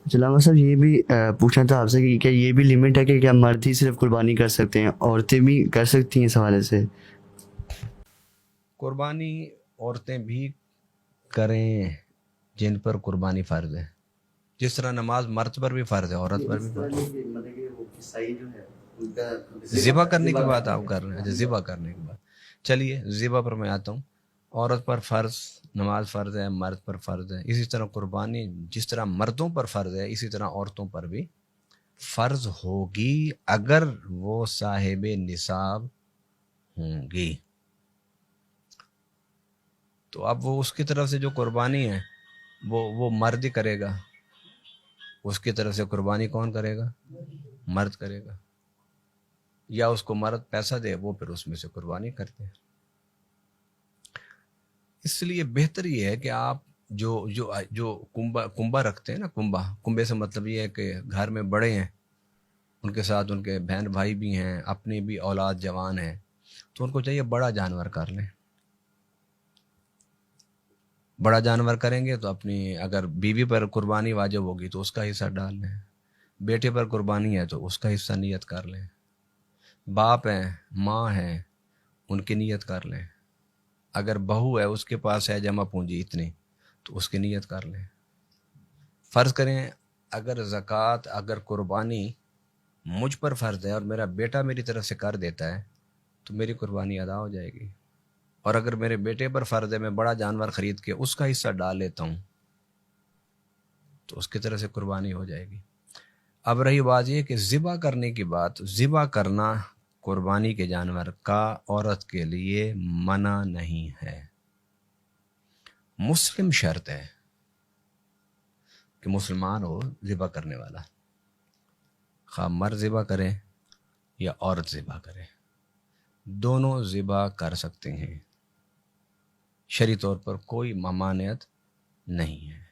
علامہ صاحب یہ بھی پوچھنا تھا آپ سے کہ کیا یہ بھی لمٹ ہے کہ کیا مرد ہی صرف قربانی کر سکتے ہیں، عورتیں بھی کر سکتی ہیں اس حوالے سے؟ قربانی عورتیں بھی کریں جن پر قربانی فرض ہے، جس طرح نماز مرد پر بھی فرض ہے عورت پر بھی فرض ہے۔ ذبح کرنے کی بات آپ کر رہے ہیں، اچھا ذبح کرنے کی بات، چلیے ذبح پر میں آتا ہوں۔ عورت پر فرض نماز فرض ہے، مرد پر فرض ہے، اسی طرح قربانی جس طرح مردوں پر فرض ہے اسی طرح عورتوں پر بھی فرض ہوگی اگر وہ صاحب نصاب ہوں گی۔ تو اب وہ اس کی طرف سے جو قربانی ہے وہ مرد ہی کرے گا، اس کی طرف سے قربانی کون کرے گا؟ مرد کرے گا، یا اس کو مرد پیسہ دے وہ پھر اس میں سے قربانی کرتے ہیں۔ اس لیے بہتر یہ ہے کہ آپ جو جو جو کنبا رکھتے ہیں نا، کنبے سے مطلب یہ ہے کہ گھر میں بڑے ہیں، ان کے ساتھ ان کے بہن بھائی بھی ہیں، اپنی بھی اولاد جوان ہیں، تو ان کو چاہیے بڑا جانور کر لیں۔ بڑا جانور کریں گے تو اپنی اگر بیوی پر قربانی واجب ہوگی تو اس کا حصہ ڈال لیں، بیٹے پر قربانی ہے تو اس کا حصہ نیت کر لیں، باپ ہیں ماں ہیں ان کی نیت کر لیں، اگر بہو ہے اس کے پاس ہے جمع پونجی اتنی تو اس کی نیت کر لیں۔ فرض کریں اگر زکوٰۃ اگر قربانی مجھ پر فرض ہے اور میرا بیٹا میری طرف سے کر دیتا ہے تو میری قربانی ادا ہو جائے گی، اور اگر میرے بیٹے پر فرض ہے میں بڑا جانور خرید کے اس کا حصہ ڈال لیتا ہوں تو اس کی طرف سے قربانی ہو جائے گی۔ اب رہی بات یہ کہ ذبح کرنے کی بات، ذبح کرنا قربانی کے جانور کا عورت کے لیے منع نہیں ہے، مسلم شرط ہے کہ مسلمان ہو ذبح کرنے والا، خواہ مرد ذبح کرے یا عورت ذبح کرے، دونوں ذبح کر سکتے ہیں، شرعی طور پر کوئی ممانعت نہیں ہے۔